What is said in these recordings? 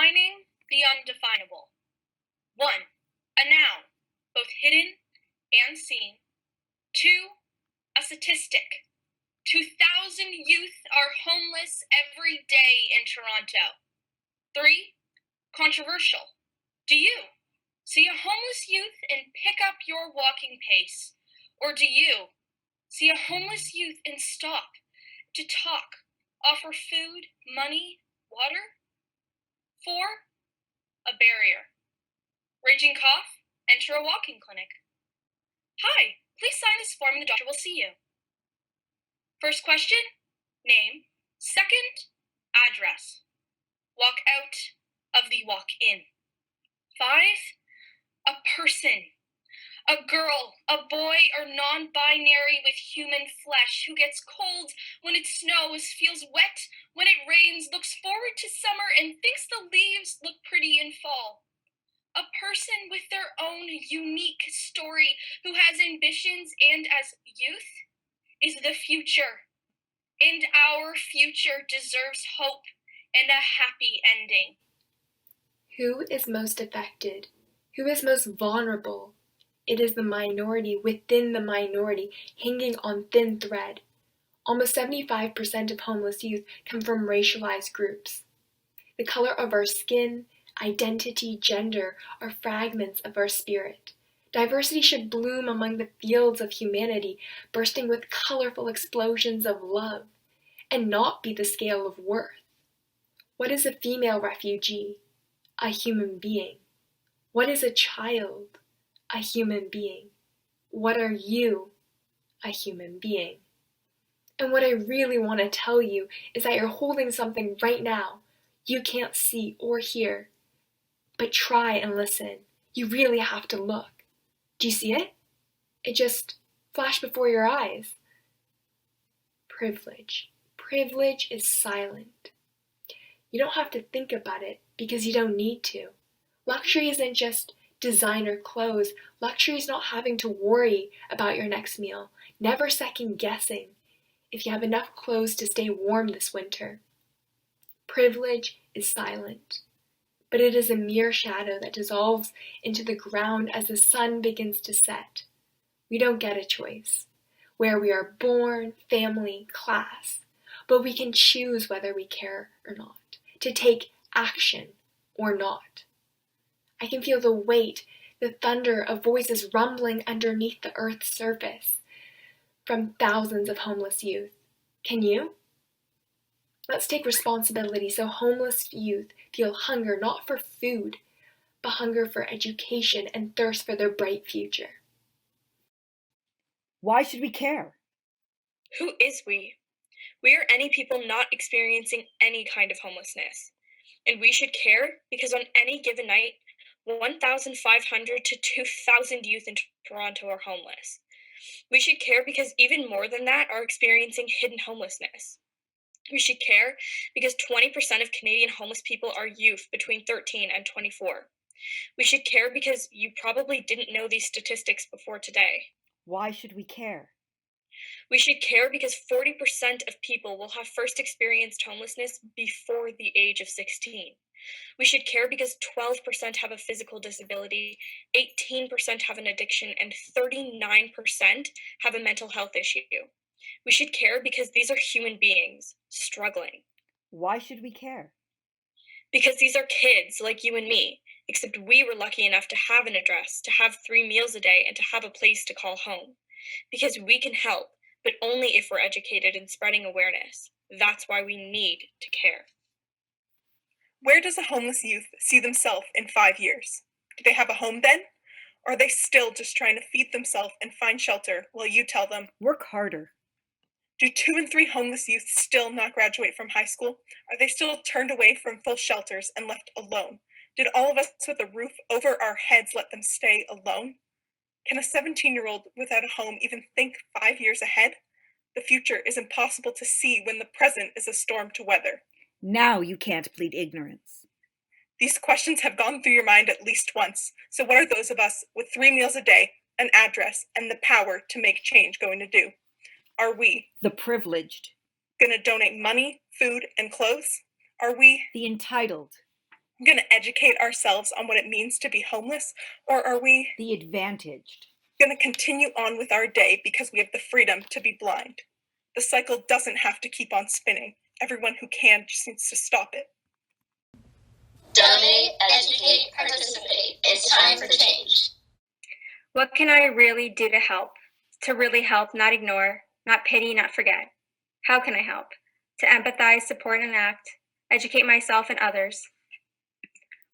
Defining the undefinable. 1. A noun, both hidden and seen. 2. A statistic. 2,000 youth are homeless every day in Toronto. 3. Controversial. Do you see a homeless youth and pick up your walking pace? Or do you see a homeless youth and stop to talk, offer food, money, water? 4. A barrier. Raging cough, enter a walking clinic. Hi, please sign this form and the doctor will see you. First question, name. Second, address. Walk out of the walk-in. 5, a person. A girl, a boy, or non-binary with human flesh who gets cold when it snows, feels wet when it rains, looks forward to summer and thinks the leaves look pretty in fall. A person with their own unique story who has ambitions and as youth is the future. And our future deserves hope and a happy ending. Who is most affected? Who is most vulnerable? It is the minority within the minority, hanging on thin thread. Almost 75% of homeless youth come from racialized groups. The color of our skin, identity, gender are fragments of our spirit. Diversity should bloom among the fields of humanity, bursting with colorful explosions of love, and not be the scale of worth. What is a female refugee? A human being. What is a child? A human being. What are you? A human being. And what I really want to tell you is that you're holding something right now you can't see or hear. But try and listen. You really have to look. Do you see it? It just flashed before your eyes. Privilege. Privilege is silent. You don't have to think about it because you don't need to. Luxury isn't just designer clothes. Luxury is not having to worry about your next meal, never second guessing if you have enough clothes to stay warm this winter. Privilege is silent, but it is a mere shadow that dissolves into the ground as the sun begins to set. We don't get a choice, where we are born, family, class, but we can choose whether we care or not, to take action or not. I can feel the weight, the thunder of voices rumbling underneath the earth's surface from thousands of homeless youth. Can you? Let's take responsibility so homeless youth feel hunger not for food, but hunger for education and thirst for their bright future. Why should we care? Who is we? We are any people not experiencing any kind of homelessness. And we should care because on any given night, 1,500 to 2,000 youth in Toronto are homeless. We should care because even more than that are experiencing hidden homelessness. We should care because 20% of Canadian homeless people are youth between 13 and 24. We should care because you probably didn't know these statistics before today. Why should we care? We should care because 40% of people will have first experienced homelessness before the age of 16. We should care because 12% have a physical disability, 18% have an addiction, and 39% have a mental health issue. We should care because these are human beings struggling. Why should we care? Because these are kids like you and me, except we were lucky enough to have an address, to have 3 meals a day, and to have a place to call home. Because we can help, but only if we're educated and spreading awareness. That's why we need to care. Where does a homeless youth see themselves in 5 years? Do they have a home then? Or are they still just trying to feed themselves and find shelter while you tell them, work harder? Do 2 in 3 homeless youth still not graduate from high school? Are they still turned away from full shelters and left alone? Did all of us with a roof over our heads let them stay alone? Can a 17-year-old without a home even think 5 years ahead? The future is impossible to see when the present is a storm to weather. Now you can't plead ignorance. These questions have gone through your mind at least once. So what are those of us with 3 meals a day, an address, and the power to make change going to do? Are we, the privileged, going to donate money, food, and clothes? Are we, the entitled, going to educate ourselves on what it means to be homeless, or are we The advantaged. going to continue on with our day because we have the freedom to be blind? The cycle doesn't have to keep on spinning. Everyone who can just needs to stop it. Donate, educate, participate. It's time for change. What can I really do to help? To really help, not ignore, not pity, not forget. How can I help? To empathize, support, and act, educate myself and others.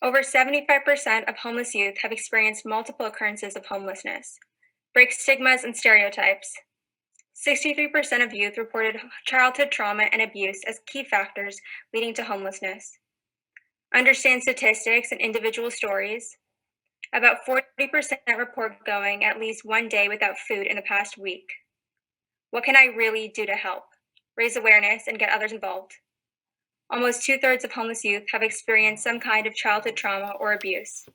Over 75% of homeless youth have experienced multiple occurrences of homelessness. Break stigmas and stereotypes. 63% of youth reported childhood trauma and abuse as key factors leading to homelessness. Understand statistics and individual stories. About 40% report going at least one day without food in the past week. What can I really do to help? Raise awareness and get others involved. Almost 2/3 of homeless youth have experienced some kind of childhood trauma or abuse.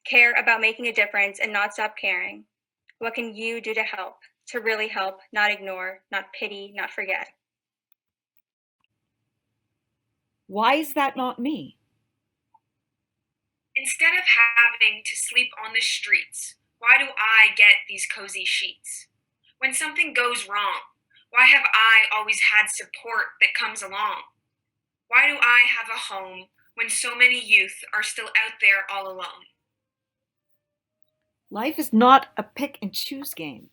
Care about making a difference and not stop caring. What can you do to help? To really help, not ignore, not pity, not forget. Why is that not me? Instead of having to sleep on the streets, why do I get these cozy sheets? When something goes wrong, why have I always had support that comes along? Why do I have a home when so many youth are still out there all alone? Life is not a pick and choose game.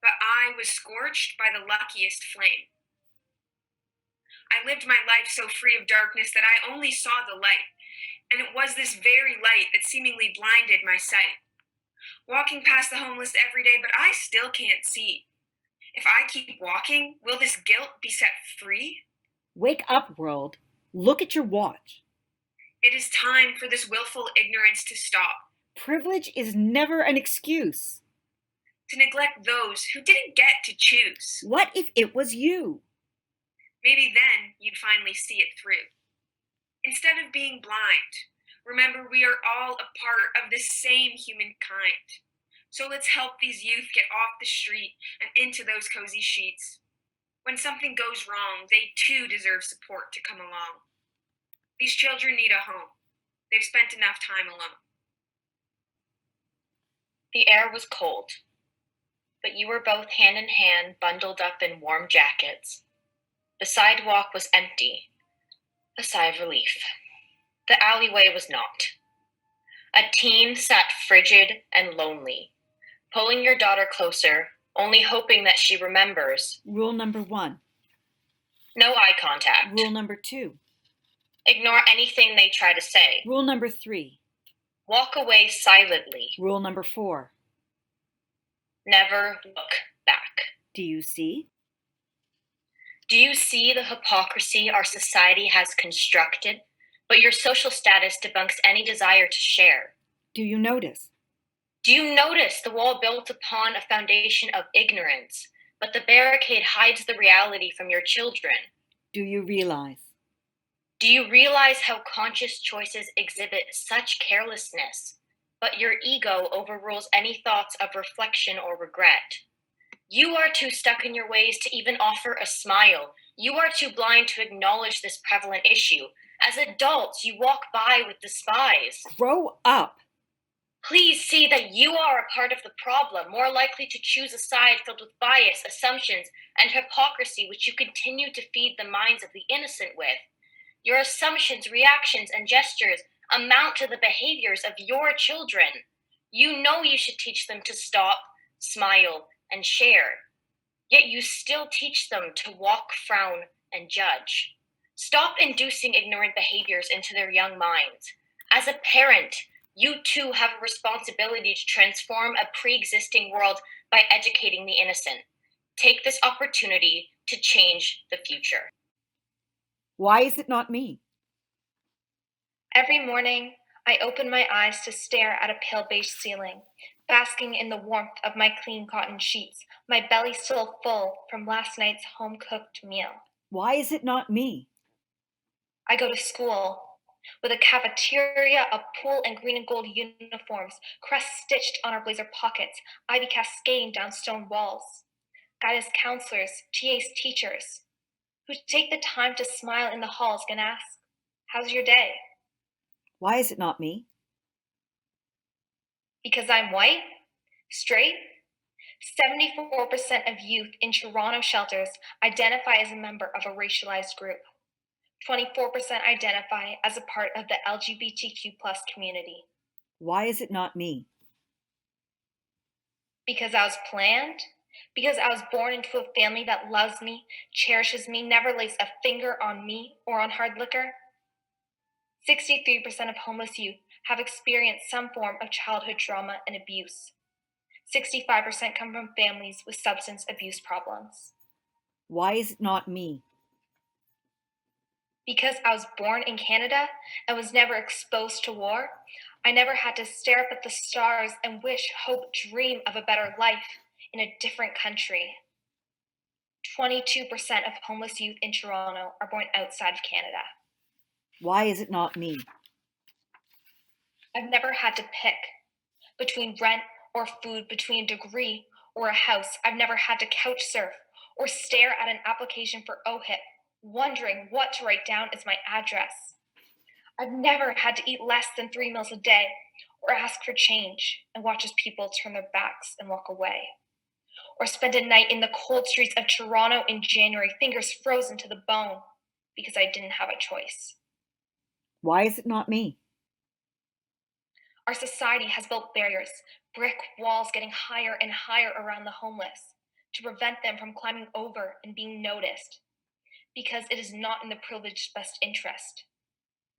But I was scorched by the luckiest flame. I lived my life so free of darkness that I only saw the light, and it was this very light that seemingly blinded my sight. Walking past the homeless every day, but I still can't see. If I keep walking, will this guilt be set free? Wake up, world. Look at your watch. It is time for this willful ignorance to stop. Privilege is never an excuse. To neglect those who didn't get to choose. What if it was you? Maybe then you'd finally see it through. Instead of being blind, remember we are all a part of this same humankind. So let's help these youth get off the street and into those cozy sheets. When something goes wrong, they too deserve support to come along. These children need a home. They've spent enough time alone. The air was cold, but you were both hand in hand, bundled up in warm jackets. The sidewalk was empty, a sigh of relief. The alleyway was not. A teen sat frigid and lonely, pulling your daughter closer, only hoping that she remembers. Rule number 1. No eye contact. Rule number 2. Ignore anything they try to say. Rule number 3. Walk away silently. Rule number 4. Never look back. Do you see? Do you see the hypocrisy our society has constructed, but your social status debunks any desire to share? Do you notice? Do you notice the wall built upon a foundation of ignorance, but the barricade hides the reality from your children? Do you realize? Do you realize how conscious choices exhibit such carelessness, but your ego overrules any thoughts of reflection or regret? You are too stuck in your ways to even offer a smile. You are too blind to acknowledge this prevalent issue. As adults, you walk by with despise. Grow up. Please see that you are a part of the problem, more likely to choose a side filled with bias, assumptions, and hypocrisy, which you continue to feed the minds of the innocent with. Your assumptions, reactions, and gestures amount to the behaviors of your children. You know you should teach them to stop, smile, and share. Yet you still teach them to walk, frown, and judge. Stop inducing ignorant behaviors into their young minds. As a parent, you too have a responsibility to transform a pre-existing world by educating the innocent. Take this opportunity to change the future. Why is it not me? Every morning, I open my eyes to stare at a pale beige ceiling, basking in the warmth of my clean cotton sheets, my belly still full from last night's home-cooked meal. Why is it not me? I go to school with a cafeteria, a pool, and green and gold uniforms, crests stitched on our blazer pockets, ivy cascading down stone walls. Guidance counselors, TAs, teachers, who take the time to smile in the halls and ask, "How's your day?" Why is it not me? Because I'm white, straight. 74% of youth in Toronto shelters identify as a member of a racialized group. 24% identify as a part of the LGBTQ plus community. Why is it not me? Because I was planned, because I was born into a family that loves me, cherishes me, never lays a finger on me or on hard liquor. 63% of homeless youth have experienced some form of childhood trauma and abuse. 65% come from families with substance abuse problems. Why is it not me? Because I was born in Canada and was never exposed to war, I never had to stare up at the stars and wish, hope, dream of a better life in a different country. 22% of homeless youth in Toronto are born outside of Canada. Why is it not me? I've never had to pick between rent or food, between a degree or a house. I've never had to couch surf or stare at an application for OHIP, wondering what to write down as my address. I've never had to eat less than 3 meals a day or ask for change and watch as people turn their backs and walk away. Or spend a night in the cold streets of Toronto in January, fingers frozen to the bone because I didn't have a choice. Why is it not me? Our society has built barriers, brick walls getting higher and higher around the homeless to prevent them from climbing over and being noticed, because it is not in the privileged best interest.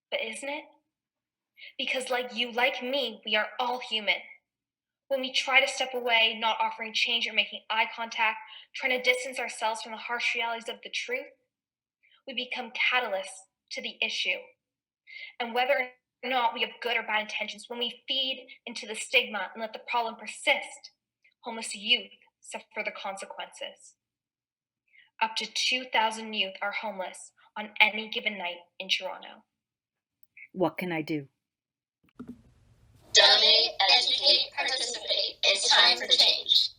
But isn't it? Because like you, like me, we are all human. When we try to step away, not offering change or making eye contact, trying to distance ourselves from the harsh realities of the truth, we become catalysts to the issue. And whether or not we have good or bad intentions, when we feed into the stigma and let the problem persist, homeless youth suffer the consequences. Up to 2,000 youth are homeless on any given night in Toronto. What can I do? Donate, educate, participate. It's time for change.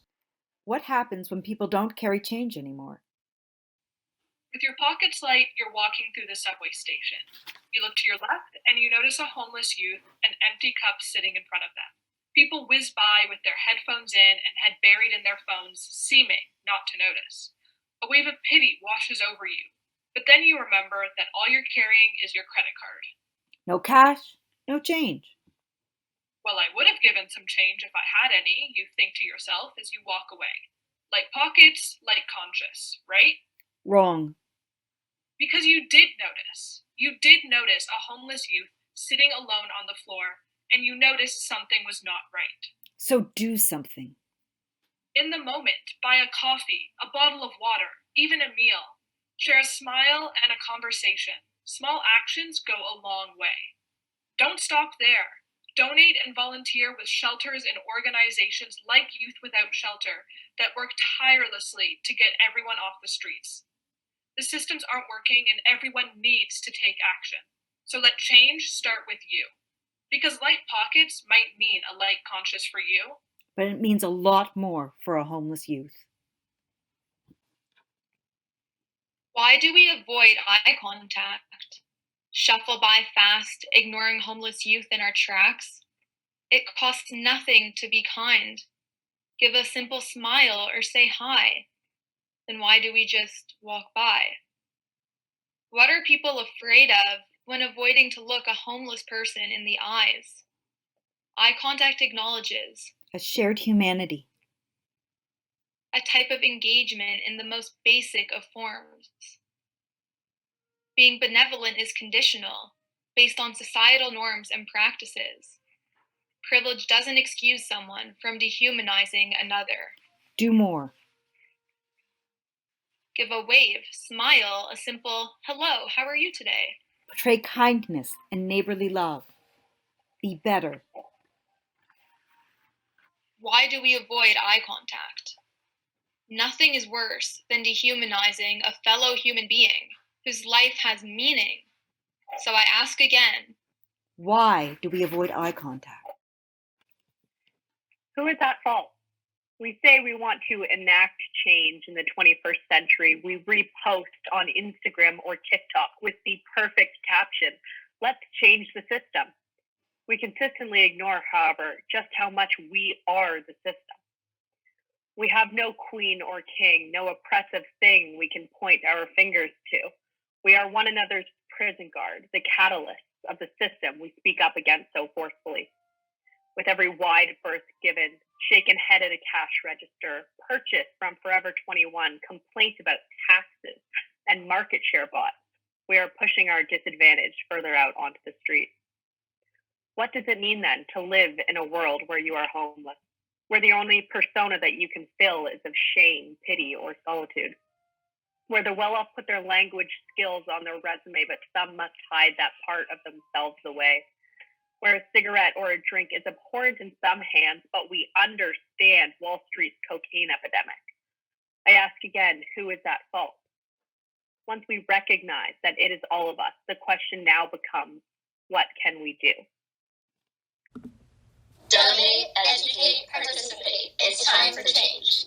What happens when people don't carry change anymore? With your pockets light, you're walking through the subway station. You look to your left and you notice a homeless youth, an empty cup sitting in front of them. People whiz by with their headphones in and head buried in their phones, seeming not to notice. A wave of pity washes over you, but then you remember that all you're carrying is your credit card. No cash, no change. Well, I would have given some change if I had any, you think to yourself as you walk away. Light pockets, light conscious, right? Wrong. Because you did notice. You did notice a homeless youth sitting alone on the floor, and you noticed something was not right. So do something. In the moment, buy a coffee, a bottle of water, even a meal. Share a smile and a conversation. Small actions go a long way. Don't stop there. Donate and volunteer with shelters and organizations like Youth Without Shelter that work tirelessly to get everyone off the streets. The systems aren't working and everyone needs to take action. So let change start with you. Because light pockets might mean a light conscious for you, But it means a lot more for a homeless youth. Why do we avoid eye contact? Shuffle by fast, ignoring homeless youth in our tracks? It costs nothing to be kind. Give a simple smile or say hi. Then why do we just walk by? What are people afraid of when avoiding to look a homeless person in the eyes? Eye contact acknowledges A shared humanity. a type of engagement in the most basic of forms. Being benevolent is conditional, based on societal norms and practices. Privilege doesn't excuse someone from dehumanizing another. Do more. Give a wave, smile, a simple, hello, how are you today? Portray kindness and neighborly love. Be better. Why do we avoid eye contact? Nothing is worse than dehumanizing a fellow human being whose life has meaning. So I ask again, Why do we avoid eye contact? Who is at fault? We say we want to enact change in the 21st century. We repost on Instagram or TikTok with the perfect caption, let's change the system. We consistently ignore, however, just how much we are the system. We have no queen or king, no oppressive thing we can point our fingers to. We are one another's prison guard, the catalysts of the system we speak up against so forcefully. With every wide berth given, shaken head at a cash register, purchase from Forever 21, complaints about taxes, and market share bots, we are pushing our disadvantage further out onto the street. What does it mean then to live in a world where you are homeless, where the only persona that you can fill is of shame, pity, or solitude? Where the well-off put their language skills on their resume, but some must hide that part of themselves away? Where a cigarette or a drink is abhorrent in some hands, but we understand Wall Street's cocaine epidemic. I ask again, who is at fault? Once we recognize that it is all of us, the question now becomes, what can we do? Donate, educate, participate. It's time for change.